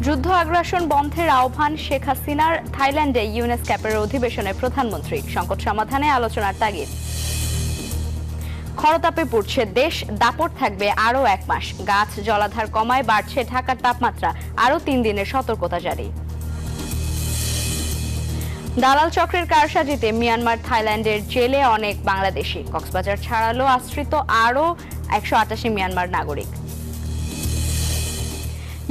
যুদ্ধ আগ্রাসন বন্ধের আহ্বান শেখ হাসিনার। থাইল্যান্ডে ইউনেস্ক্যাপের অধিবেশনে প্রধানমন্ত্রী। সংকট সমাধানে আলোচনার তাগিদ। খরতাপে পুড়ছে দেশ, দাপট থাকবে আরও 1 মাস। গাছ জলাধার কমায় বাড়ছে ঢাকার তাপমাত্রা, আরও 3 দিনের সতর্কতা জারি। দালাল চক্রের কারসাজিতে মিয়ানমার থাইল্যান্ডের জেলে অনেক বাংলাদেশি। কক্সবাজার ছাড়ালো আশ্রিত আরও 188 মিয়ানমার নাগরিক।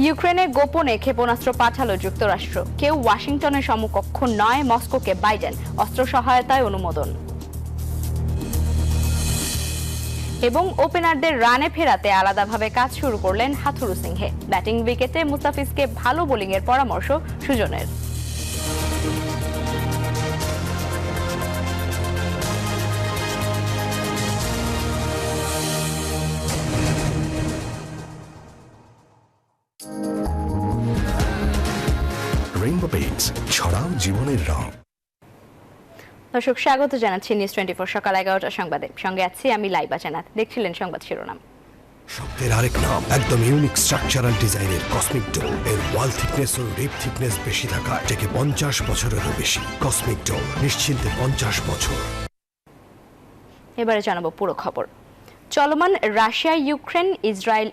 ইউক্রেনে গোপনে ক্ষেপণাস্ত্র পাঠালো যুক্তরাষ্ট্র। কেউ ওয়াশিংটনের সমকক্ষ নয়, মস্কোকে বাইডেন। অস্ত্র সহায়তায় অনুমোদন। এবং ওপেনারদের রানে ফেরাতে আলাদাভাবে কাজ শুরু করলেন হাথুরু সিংহে। ব্যাটিং উইকেটে মুস্তাফিজকে ভালো বোলিংয়ের পরামর্শ সুজনের। রেইনবো পেইন্টস, ছড়াও জীবনের রং। দর্শক, স্বাগত জানাচ্ছি নিউজ 24 সকাল 11টার সংবাদে। সঙ্গে আছি আমি লাইবা জানাত। দেখছিলেন সংবাদ শিরোনাম। শব্দের আরেক নাম, একদম ইউনিক স্ট্রাকচারাল ডিজাইনের কসমিক ডো। এর ওয়াল থিকনেস ও রিপ থিকনেস বেশি থাকা থেকে 50 বছরেরও বেশি। কসমিক ডো, নিশ্চিন্তে 50 বছর। এবারে জানাবো পুরো খবর। চলমান রাশিয়া ইউক্রেন ইসরায়েল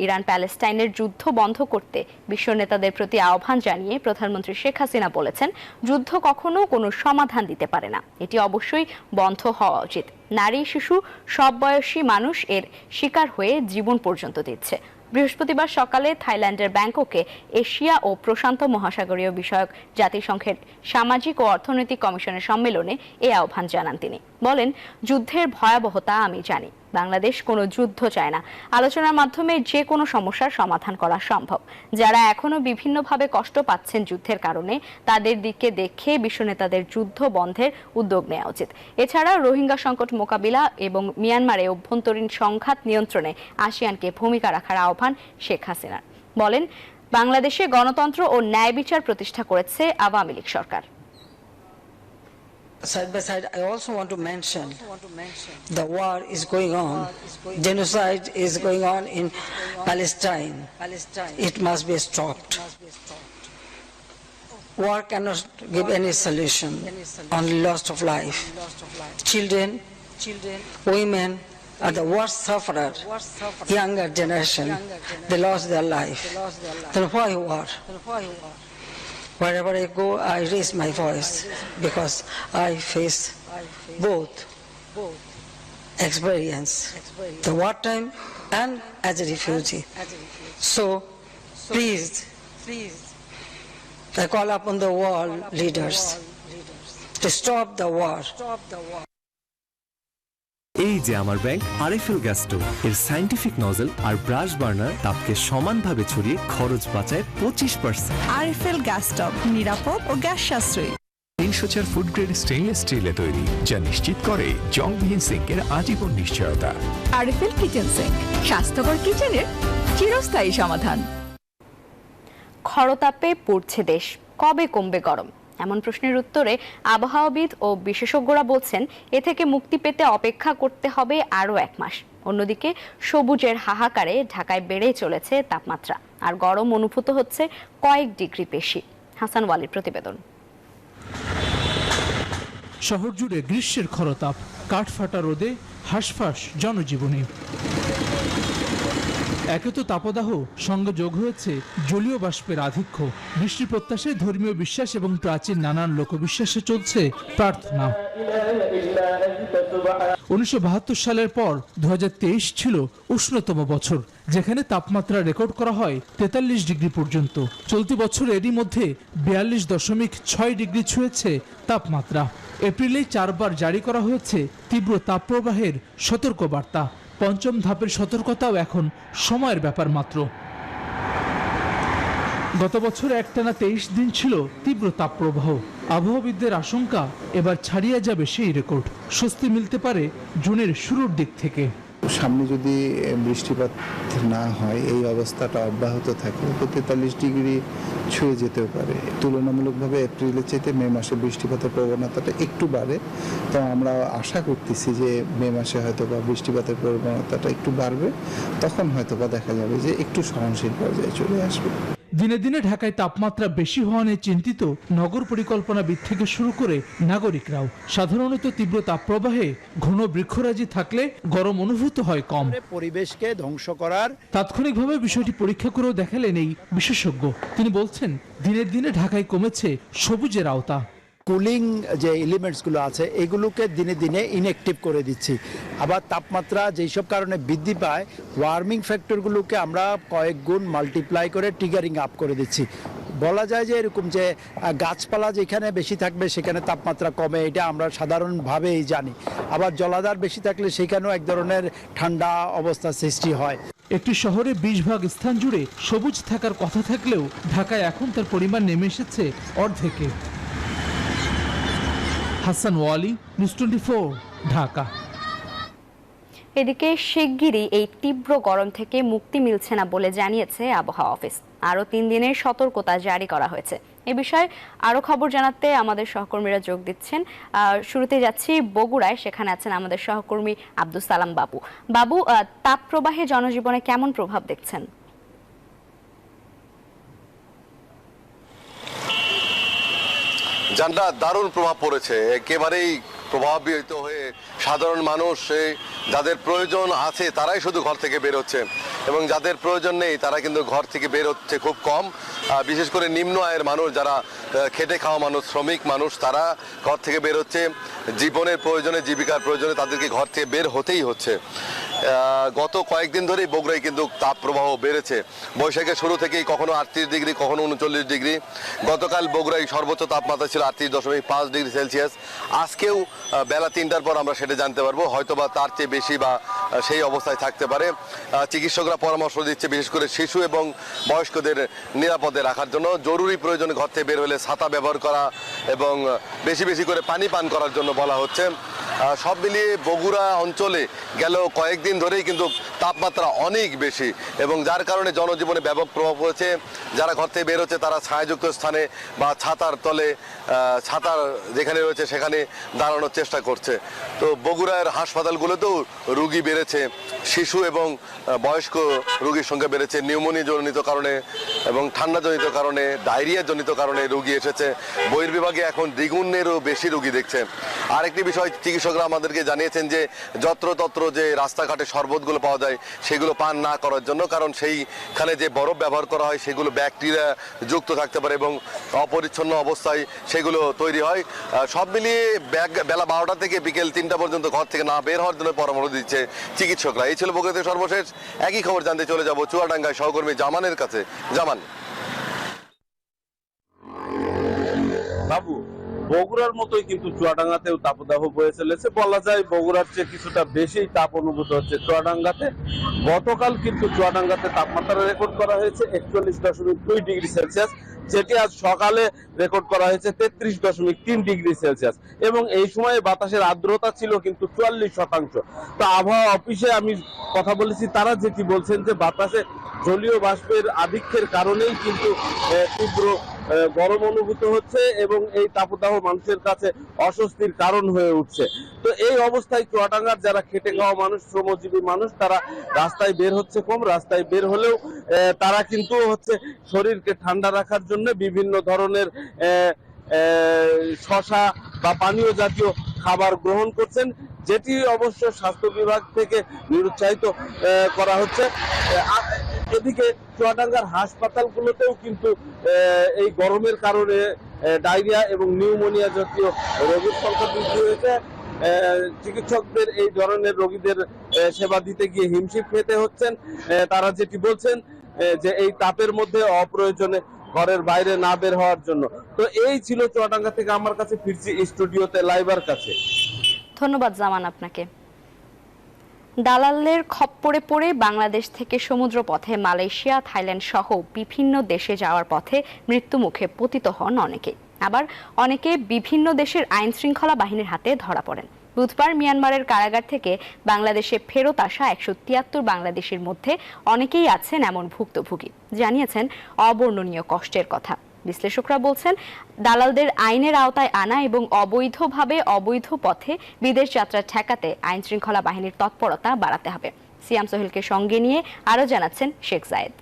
ইরান প্যালেস্টাইনের যুদ্ধ বন্ধ করতে বিশ্ব নেতাদের প্রতি আহ্বান জানিয়ে প্রধানমন্ত্রী শেখ হাসিনা বলেছেন, যুদ্ধ কখনো কোনো সমাধান দিতে পারে না, এটি অবশ্যই বন্ধ হওয়া উচিত। নারী, শিশু, সব বয়সী মানুষ এর শিকার হয়ে জীবন পর্যন্ত দিচ্ছে। বৃহস্পতিবার সকালে থাইল্যান্ডের ব্যাংককে এশিয়া ও প্রশান্ত মহাসাগরীয় বিষয়ক জাতিসংঘের সামাজিক ও অর্থনৈতিক কমিশনের সম্মেলনে এই আহ্বান জানান তিনি। বলেন, যুদ্ধের ভয়াবহতা আমি জানি, বাংলাদেশ কোনো যুদ্ধ চায় না। আলোচনার মাধ্যমে যে কোনো সমস্যার সমাধান করা সম্ভব। যারা এখনো বিভিন্নভাবে কষ্ট পাচ্ছেন যুদ্ধের কারণে, তাদের দিকে দেখে বিশ্ব নেতাদের যুদ্ধ বন্ধের উদ্যোগ নেওয়া উচিত। এছাড়া রোহিঙ্গা সংকট মোকাবিলা এবং মিয়ানমারে অভ্যন্তরীণ সংঘাত নিয়ন্ত্রণে আসিয়ানকে ভূমিকা রাখার আহ্বান শেখ হাসিনার। বলেন, বাংলাদেশে গণতন্ত্র ও ন্যায় বিচার প্রতিষ্ঠা করেছে আওয়ামী লীগ সরকার। Side by side, I also want to mention the war is going on. Genocide is going on in Palestine. It must be stopped. War cannot give any solution, only loss of life. Children, women are the worst sufferer. Younger generation, they lost their life. Then why war? Wherever I go, I raise my voice because I face both experience, the wartime and as a refugee. So, please, I call upon the world leaders to stop the war. এই যে আমার bank RFL gas stove, এর scientific nozzle আর brush burner তাপকে সমানভাবে ছড়িয়ে খরচ বাঁচায় 25%। RFL gas stove নিরাপদ ও gas সাশ্রয়ী। 304 ফুড গ্রেড স্টেইনলেস স্টিলে তৈরি, যা নিশ্চিত করে জংবিহীন সিঙ্কের আজীবন নিশ্চয়তা। আরএফএল কিচেন সিঙ্ক, স্বাস্থ্যকর কিচেনের চিরস্থায়ী সমাধান। খরতাপে পুড়ছে দেশ, কবে কমবে গরম? এমন প্রশ্নের উত্তরে আবহাওয়াবিদ ও বিশেষজ্ঞরা বলছেন, এ থেকে মুক্তি পেতে অপেক্ষা করতে হবে আরও 1 মাস। অন্যদিকে সবুজের হাহাকারে ঢাকায় বেড়ে চলেছে তাপমাত্রা, আর গরম অনুভূত হচ্ছে কয়েক ডিগ্রি বেশি। হাসান ওয়ালির প্রতিবেদন। শহর জুড়ে গ্রীষ্মের খরতাপ, কাঠফাটা রোদে হাঁসফাঁস জনজীবনী। একে তো তাপদাহ, সঙ্গে যোগ হয়েছে জলীয় বাষ্পের আধিক্য। বৃষ্টি প্রত্যাশায় ধর্মীয় বিশ্বাস এবং প্রাচীন নানান লোকবিশ্বাসে চলছে প্রার্থনা। 1972 সালের পর 2023 ছিল উষ্ণতম বছর, যেখানে তাপমাত্রা রেকর্ড করা হয় 43 ডিগ্রি পর্যন্ত। চলতি বছর এরই মধ্যে 42.6 ডিগ্রি ছুঁয়েছে তাপমাত্রা। এপ্রিলে 4 বার জারি করা হয়েছে তীব্র তাপপ্রবাহের সতর্কবার্তা। পঞ্চম ধাপের সতর্কতাও এখন সময়ের ব্যাপার মাত্র। গত বছর একটানা 23 দিন ছিল তীব্র তাপপ্রবাহ। আবহাওয়াবিদদের আশঙ্কা, এবার ছাড়িয়ে যাবে সেই রেকর্ড। স্বস্তি মিলতে পারে জুনের শুরুর দিক থেকে। সামনে যদি বৃষ্টিপাত না হয়, এই অবস্থাটা অব্যাহত থাকে, 43 ডিগ্রি ছুঁয়ে যেতেও পারে। তুলনামূলকভাবে এপ্রিলের চাইতে মে মাসে বৃষ্টিপাতের প্রবণতাটা একটু বাড়ে। তো আমরা আশা করতেছি যে মে মাসে হয়তো বা বৃষ্টিপাতের প্রবণতাটা একটু বাড়বে, তখন হয়তো বা দেখা যাবে যে একটু সহনশীল পর্যায়ে চলে আসবে। দিনে দিনে ঢাকায় তাপমাত্রা বেশি হওয়া নিয়ে চিন্তিত নগর পরিকল্পনাবিদ থেকে শুরু করে নাগরিকরাও। সাধারণত তীব্র তাপপ্রবাহে ঘন বৃক্ষরাজি থাকলে গরম অনুভূত হয় কম। পরিবেশকে ধ্বংস করার তাৎক্ষণিকভাবে বিষয়টি পরীক্ষা করেও দেখালেন এই বিশেষজ্ঞ। তিনি বলছেন, দিনের দিনে ঢাকায় কমেছে সবুজের আওতা। কুলিং যে এলিমেন্টসগুলো আছে এগুলোকে দিনে দিনে ইনঅ্যাক্টিভ করে দিচ্ছি। আবার তাপমাত্রা যেসব কারণে বৃদ্ধি পায়, ওয়ার্মিং ফ্যাক্টরগুলোকে আমরা কয়েক গুণ মাল্টিপ্লাই করে ট্রিগারিং আপ করে দিচ্ছি। বলা যায় যে এরকম যে গাছপালা যেখানে বেশি থাকবে সেখানে তাপমাত্রা কমে, এটা আমরা সাধারণভাবেই জানি। আবার জলাধার বেশি থাকলে সেখানেও এক ধরনের ঠান্ডা অবস্থা সৃষ্টি হয়। একটি শহরে 20 ভাগ স্থান জুড়ে সবুজ থাকার কথা থাকলেও ঢাকায় এখন তার পরিমাণ নেমে এসেছে অর্ধেকে। হাসান ওয়ালি, নিউজ 24, ঢাকা। এদিকে শিগগিরই এই তীব্র গরম থেকে মুক্তি মিলছে না বলে জানিয়েছে আবহাওয়া অফিস। আরও 3 দিনের সতর্কতা জারি করা হয়েছে। এ বিষয়ে আরও খবর জানাতে আমাদের সহকর্মীরা যোগ দিচ্ছেন। শুরুতে যাচ্ছি বগুড়ায়, সেখানে আছেন আমাদের সহকর্মী আব্দুল সালাম বাবু। বাবু, তাপপ্রবাহে জনজীবনে কেমন প্রভাব দেখছেন? যানটা দারুণ প্রভাব পড়েছে, একেবারেই প্রভাবিত হয়ে সাধারণ মানুষ যাদের প্রয়োজন আছে তারাই শুধু ঘর থেকে বের হচ্ছে, এবং যাদের প্রয়োজন নেই তারা কিন্তু ঘর থেকে বের হচ্ছে খুব কম। বিশেষ করে নিম্ন আয়ের মানুষ, যারা খেটে খাওয়া মানুষ, শ্রমিক মানুষ, তারা ঘর থেকে বের হচ্ছে। জীবনের প্রয়োজনে, জীবিকার প্রয়োজনে তাদেরকে ঘর থেকে বের হতেই হচ্ছে। গত কয়েকদিন ধরেই বগুড়ায় কিন্তু তাপপ্রবাহ বেড়েছে। বৈশাখের শুরু থেকেই কখনো 38 ডিগ্রি, কখনো 39 ডিগ্রি। গতকাল বগুড়ায় সর্বোচ্চ তাপমাত্রা ছিল 38.5 ডিগ্রি সেলসিয়াস। আজকেও বেলা 3টার পর আমরা সেটা জানতে পারবো, হয়তোবা তার চেয়ে বেশি বা সেই অবস্থায় থাকতে পারে। চিকিৎসকরা পরামর্শ দিচ্ছে বিশেষ করে শিশু এবং বয়স্কদের নিরাপদে রাখার জন্য জরুরি প্রয়োজনে ঘর থেকে বের হলে ছাতা ব্যবহার করা এবং বেশি বেশি করে পানি পান করার জন্য বলা হচ্ছে। সব মিলিয়ে বগুড়া অঞ্চলে গেল কয়েকদিন ধরেই কিন্তু তাপমাত্রা অনেক বেশি, এবং যার কারণে জনজীবনে ব্যাপক প্রভাব পড়েছে। যারা ঘর থেকে বের হচ্ছে তারা ছায়াযুক্ত স্থানে বা ছাতার তলে, ছাতার যেখানে রয়েছে সেখানে দাঁড়ানোর চেষ্টা করছে। তো বগুড়ার হাসপাতালগুলোতেও রুগী বেড়েছে, শিশু এবং বয়স্ক রুগীর সংখ্যা বেড়েছে। নিউমোনিয়া জনিত কারণে এবং ঠান্ডাজনিত কারণে, ডায়রিয়া জনিত কারণে রুগী এসেছে। বহির্বিভাগে এখন দ্বিগুণেরও বেশি রুগী দেখছে। আরেকটি বিষয়, চিকিৎসকরা আমাদেরকে জানিয়েছেন যে যত্রতত্র যে রাস্তাঘাটে শরবতগুলো পাওয়া যায় সেগুলো পান না করার জন্য, কারণ সেইখানে যে বরফ ব্যবহার করা হয় সেগুলো ব্যাকটেরিয়া যুক্ত থাকতে পারে এবং অপরিচ্ছন্ন অবস্থায় সেগুলো তৈরি হয়। সব মিলিয়ে বেলা 12টা থেকে বিকেল 3টা পর্যন্ত ঘর থেকে না বের হওয়ার জন্য পরামর্শ দিচ্ছে চিকিৎসকরা। এই ছিল বগুড়াতে সর্বশেষ। একই খবর জানতে চলে যাব চুয়াডাঙ্গায় সহকর্মী জামানের কাছে। জামান। বাবু, বগুড়ার মতোই কিন্তু চুয়াডাঙ্গাতেও তাপদাহ বয়ে চলেছে। বলা যায় বগুড়ার চেয়ে কিছুটা বেশি তাপ অনুভূত হচ্ছে চুয়াডাঙ্গাতে। গতকাল কিন্তু চুয়াডাঙ্গাতে তাপমাত্রা রেকর্ড করা হয়েছে 41.2 ডিগ্রি সেলসিয়াস, যেটি আজ সকালে রেকর্ড করা হয়েছে 33.3 ডিগ্রি সেলসিয়াস, এবং এই সময়ে বাতাসের আর্দ্রতা ছিল কিন্তু 44%। তো আবহাওয়া অফিসে আমি কথা বলেছি, তারা যেটি বলছেন যে বাতাসে জলীয় বাষ্পের আধিক্যের কারণেই কিন্তু তীব্র গরম অনুভূত হচ্ছে এবং এই তাপদাহ মানুষের কাছে অস্বস্তির কারণ হয়ে উঠছে। তো এই অবস্থায় চুয়াডাঙ্গার যারা খেটে খাওয়া মানুষ, শ্রমজীবী মানুষ, তারা রাস্তায় বের হচ্ছে কম। রাস্তায় বের হলেও তারা কিন্তু শরীরকে ঠান্ডা রাখার জন্য বিভিন্ন ধরনের শসা বা পানীয় জাতীয় খাবার গ্রহণ করছেন, যেটি অবশ্য স্বাস্থ্য বিভাগ থেকে নিরুৎসাহিত করা হচ্ছে। এদিকে চুয়াডাঙ্গার হাসপাতালগুলোতেও কিন্তু এই গরমের কারণে ডায়রিয়া এবং নিউমোনিয়া জাতীয় রোগীর সংখ্যা বৃদ্ধি হয়েছে। চিকিৎসকদের এই ধরনের রোগীদের সেবা দিতে গিয়ে হিমশিম খেতে হচ্ছেন। তারা যেটি বলছেন যে এই তাপের মধ্যে অপ্রয়োজনে ঘরের বাইরে না বের হওয়ার জন্য। তো এই ছিল চুয়াডাঙ্গা থেকে। আমার কাছে ফিরছি স্টুডিওতে, লাইবার কাছে। ধন্যবাদ জামান আপনাকে। দালালদের খপ্পরে পড়ে বাংলাদেশ থেকে সমুদ্র পথে মালয়েশিয়া, থাইল্যান্ড সহ বিভিন্ন দেশে যাওয়ার পথে মৃত্যুমুখে পতিত হন অনেকে। আবার অনেকে বিভিন্ন দেশের আইন শৃঙ্খলা বাহিনীর হাতে ধরা পড়েন। বুধবার মিয়ানমারের কারাগার থেকে বাংলাদেশে ফেরত আসা 173 বাংলাদেশের মধ্যে অনেকেই আছেন এমন ভুক্তভোগী, জানিয়েছেন অবর্ণনীয় কষ্টের কথা। বিশ্লেষকরা বলছেন, দালালদের আইনের আওতায় আনা এবং অবৈধভাবে অবৈধ পথে বিদেশ যাত্রা ঠেকাতে আইন শৃঙ্খলা বাহিনীর তৎপরতা বাড়াতে হবে। সিয়াম সোহেলকে সঙ্গে নিয়ে আরও জানাচ্ছেন শেখ জায়েদ।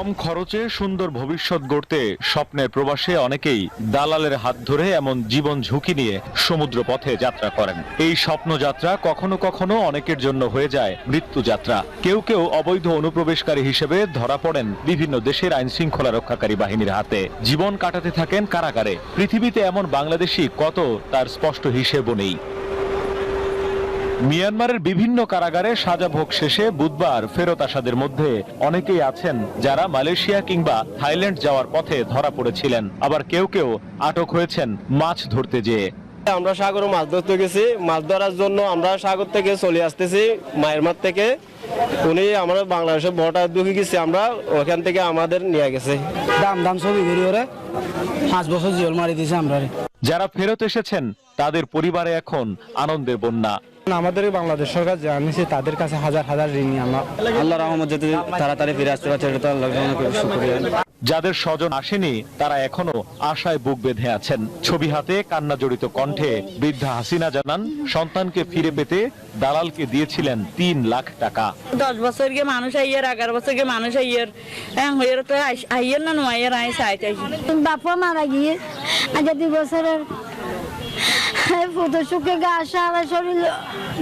কম খরচে সুন্দর ভবিষ্যৎ গড়তে স্বপ্নের প্রবাসে অনেকেই দালালের হাত ধরে এমন জীবন ঝুঁকি নিয়ে সমুদ্র পথে যাত্রা করেন। এই স্বপ্নযাত্রা কখনো কখনো অনেকের জন্য হয়ে যায় মৃত্যুযাত্রা। কেউ কেউ অবৈধ অনুপ্রবেশকারী হিসেবে ধরা পড়েন বিভিন্ন দেশের আইন শৃঙ্খলা রক্ষাকারী বাহিনীর হাতে, জীবন কাটাতে থাকেন কারাগারে। পৃথিবীতে এমন বাংলাদেশি কত তার স্পষ্ট হিসেবও নেই। মিয়ানমারের বিভিন্ন কারাগারে সাজা ভোগ শেষে বুধবার ফেরত আসাদের মধ্যে অনেকেই আছেন যারা মালয়েশিয়া কিংবা থাইল্যান্ড যাওয়ার পথে ধরা পড়েছিলেন, আবার কেউ কেউ আটক হয়েছেন মাছ ধরতে যেয়ে। আমরা সাগরে মাছ ধরতে গেছি, মাছ ধরার জন্য আমরা সাগর থেকে চলে আসতেছি মায়েরমার থেকে। উনি আমরা বাংলাদেশের বর্ডার ঢুকে গেছি, আমরা ওখান থেকে আমাদের নিয়ে গেছে। দাম ছবি করি ওরে 5 বছর জেল মারি দিয়েছে আমরা। যারা ফেরত এসেছেন তাদের পরিবারে এখন আনন্দের বন্যা। আমাদের বাংলাদেশ সরকার জানিয়েছে তাদের কাছে হাজার হাজার ঋণী আমরা। আল্লাহর রহমত যাতে তাড়াতাড়ি ফিরে আসতে পারছে এটা আল্লাহর শুকরিয়া। যাদের স্বজন আসেনি তারা এখনো আশায় বুক বেঁধে আছেন। ছবি হাতে কান্না জড়িত কণ্ঠে বৃদ্ধা হাসিনা জানান, সন্তানকে ফিরে পেতে দালালকে দিয়েছিলেন 3 লাখ টাকা। 10 বছর গে মানুষ আইয়ার, 11 বছর গে মানুষ আইয়ার, হইয়ার তো আইয়ার না নয়ার আই সাইট আই। বাপা মারা গিয়ে আজ 2 বছরের ফুটো শুকে গা সারা শরীর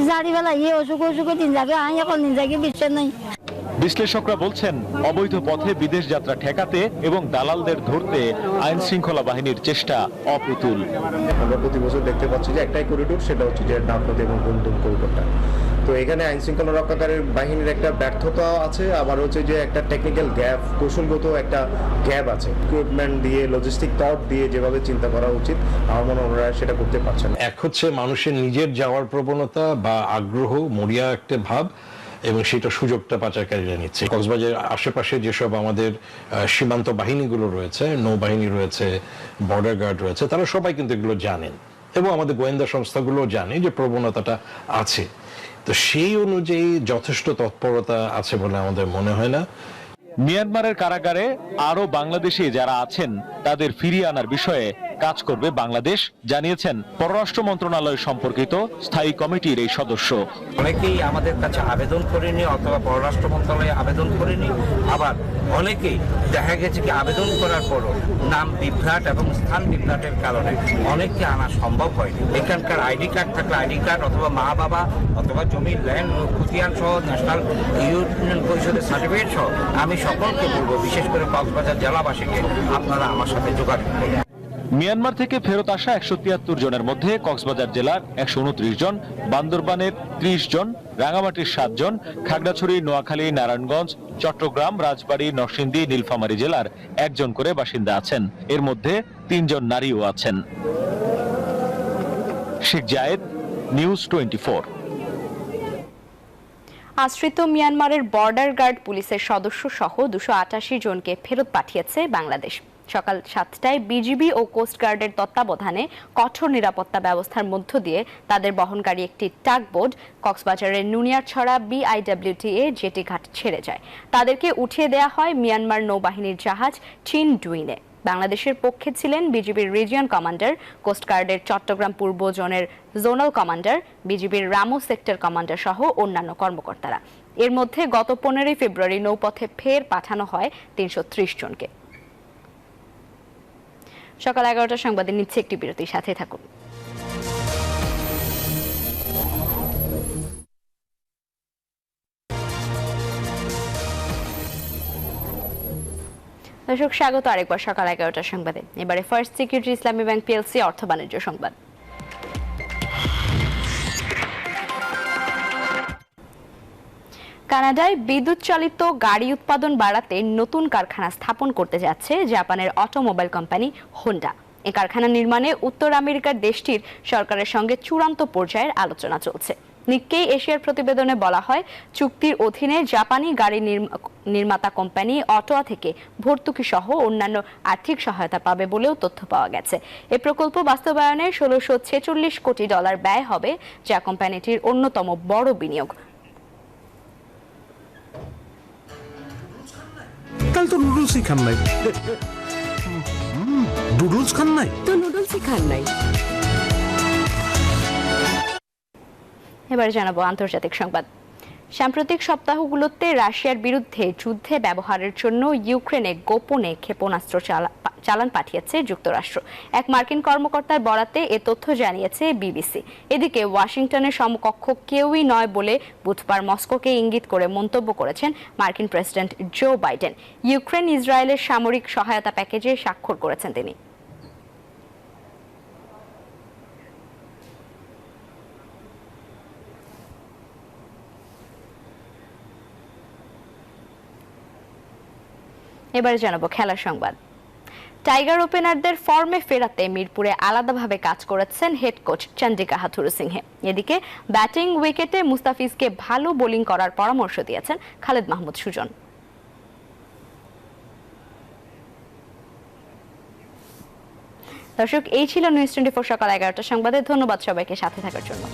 জারি বেলা ইয়ে অসুখে 3 জায়গায় আই এখন 3 জায়গায় বিশ্বাস নাই। বিশ্লেষকরা বলছেন, অবৈধ পথে বিদেশ যাত্রা ঠেকাতে এবং দালালদের ধরতে আইন শৃঙ্খলা বাহিনীর চেষ্টা অপ্রতুল। আমরা প্রতি বছর দেখতে পাচ্ছি যে একটাই করিডোর, সেটা হচ্ছে যে নাফরত এবং গুমদুম করিডোরটা। তো এখানে আইন শৃঙ্খলা রক্ষাকারী বাহিনীর একটা ব্যর্থতা আছে, আবার হচ্ছে যে একটা টেকনিক্যাল গ্যাপ, কৌশলগত একটা গ্যাপ আছে। ইকুইপমেন্ট দিয়ে, লজিস্টিক থট দিয়ে যেভাবে চিন্তা করা উচিত, আমার মনে হয় ওনারা সেটা করতে পারছেন না। এক হচ্ছে মানুষের নিজের যাওয়ার প্রবণতা বা আগ্রহ, মরিয়া একটা ভাব, এবং সেটা সুযোগটা পাচারকারীরা নিচ্ছে। কক্সবাজারের আশেপাশে যেসব আমাদের সীমান্ত বাহিনীগুলো রয়েছে, নৌবাহিনী রয়েছে, বর্ডার গার্ড রয়েছে, তারা সবাই কিন্তু এগুলো জানেন এবং আমাদের গোয়েন্দা সংস্থাগুলো জানে যে প্রবণতাটা আছে। তো সেই অনুযায়ী যথেষ্ট তৎপরতা আছে বলে আমাদের মনে হয় না। মিয়ানমারের কারাগারে আরো বাংলাদেশি যারা আছেন তাদের ফিরিয়ে আনার বিষয়ে কাজ করবে বাংলাদেশ, জানিয়েছেন পররাষ্ট্র মন্ত্রণালয় সম্পর্কিত স্থায়ী কমিটির এই সদস্য। অনেকেই আমাদের কাছে আবেদন করেনি অথবা পররাষ্ট্র মন্ত্রণালয়ে আবেদন করেনি, আবার অনেকেই দেখা গেছে কি আবেদন করার পরও নাম বিভ্রাট এবং স্থান বিভ্রাটের কারণে অনেককে আনা সম্ভব হয়নি। এখানকার আইডি কার্ড থাকলে আইডি কার্ড অথবা মা বাবা অথবা জমির ল্যান্ড খতিয়ান সহ ন্যাশনাল ইউনিয়ন পরিষদের সার্টিফিকেট সহ আমি সকলকে বলবো, বিশেষ করে কক্সবাজার জেলাবাসীকে, আপনারা আমার সাথে যোগাযোগ করুন। মিয়ানমার থেকে ফেরত আসা 173 জনের মধ্যে কক্সবাজার জেলার 129 জন, বান্দরবানের 30 জন, রাঙামাটির 7 জন, খাগড়াছড়ি, নোয়াখালী, নারায়ণগঞ্জ, চট্টগ্রাম, রাজবাড়ী, নরসিংদী, নীলফামারী জেলার 1 জন করে বাসিন্দা আছেন। এর মধ্যে 3 জন নারীও আছেন। শেখ জায়েদ, নিউজ 24। আশ্রিত মিয়ানমারের বর্ডার গার্ড পুলিশের সদস্য সহ 288 জনকে ফেরত পাঠিয়েছে বাংলাদেশ। সকাল 7টায় বিজিবি ও কোস্টগার্ডের তত্ত্বাবধানে কঠোর নিরাপত্তা ব্যবস্থার মধ্য দিয়ে তাদের বহনকারী একটি টাগবোট কক্সবাজারের নুনিয়ারছড়া বিআইডব্লিউটিএ জেটি ঘাট ছেড়ে যায়। তাদেরকে উঠিয়ে দেয়া হয় মিয়ানমার নৌবাহিনীর জাহাজ চিন ডুইনে। বাংলাদেশের পক্ষে ছিলেন বিজিবির রিজিয়ন কমান্ডার, কোস্টগার্ডের চট্টগ্রাম পূর্ব জোনের জোনাল কমান্ডার, বিজিবির রামু সেক্টর কমান্ডার সহ অন্যান্য কর্মকর্তারা। এর মধ্যে গত 15 ফেব্রুয়ারি নৌপথে ফের পাঠানো হয় 330 জনকে। সকাল 11টার সংবাদে নিচ্ছে একটি বিরতির সাথে থাকুন। দর্শক স্বাগত আরেকবার সকাল 11টার সংবাদে। এবারে ফার্স্ট সিকিউরিটি ইসলামী ব্যাংক পিএলসি অর্থ বাণিজ্য সংবাদ। কানাডায় বিদ্যুৎ চালিত গাড়ি উৎপাদন বাড়াতে নতুন কারখানা স্থাপন করতে যাচ্ছে জাপানের অটোমোবাইল কোম্পানি হোন্ডা। এই কারখানা নির্মাণে উত্তর আমেরিকার দেশটির সরকারের সঙ্গে চূড়ান্ত পর্যায়ের আলোচনা চলছে। নিক্কেই এশিয়ার প্রতিবেদনে বলা হয়, চুক্তির অধীনে জাপানি গাড়ি নির্মাতা কোম্পানি অটোয়া থেকে ভর্তুকি সহ অন্যান্য আর্থিক সহায়তা পাবে বলেও তথ্য পাওয়া গেছে। এ প্রকল্প বাস্তবায়নে $1646 কোটি ব্যয় হবে, যা কোম্পানিটির অন্যতম বড় বিনিয়োগ। কাল তো নুডলসই খান নাই। নুডলস খান নাই তো নুডলসই খান নাই। এবারে জানাবো আন্তর্জাতিক সংবাদ। সাম্প্রতিক সপ্তাহগুলোতে রাশিয়ার বিরুদ্ধে যুদ্ধে ব্যবহারের জন্য ইউক্রেনে গোপনে ক্ষেপণাস্ত্র চালান পাঠিয়েছে যুক্তরাষ্ট্র। এক মার্কিন কর্মকর্তার বরাতে এ তথ্য জানিয়েছে বিবিসি। এদিকে ওয়াশিংটনের সমকক্ষ কেউই নয় বলে বুধবার মস্কোকে ইঙ্গিত করে মন্তব্য করেছেন মার্কিন প্রেসিডেন্ট জো বাইডেন। ইউক্রেন ইসরায়েলের সামরিক সহায়তা প্যাকেজে স্বাক্ষর করেছেন তিনি। এবারে জানাবো খেলার সংবাদ। টাইগার ওপেনারদের ফর্মে ফেরাতে মিরপুরে আলাদাভাবে কাজ করেছেন হেড কোচ চন্দ্রিকা হাথুরু সিংহে। এদিকে ব্যাটিং উইকেটে মুস্তাফিজকে ভালো বোলিং করার পরামর্শ দিয়েছেন খালেদ মাহমুদ সুজন। দর্শক, এই ছিল নিউজ 24 সকাল 11টার সংবাদে। ধন্যবাদ সবাইকে সাথে থাকার জন্য।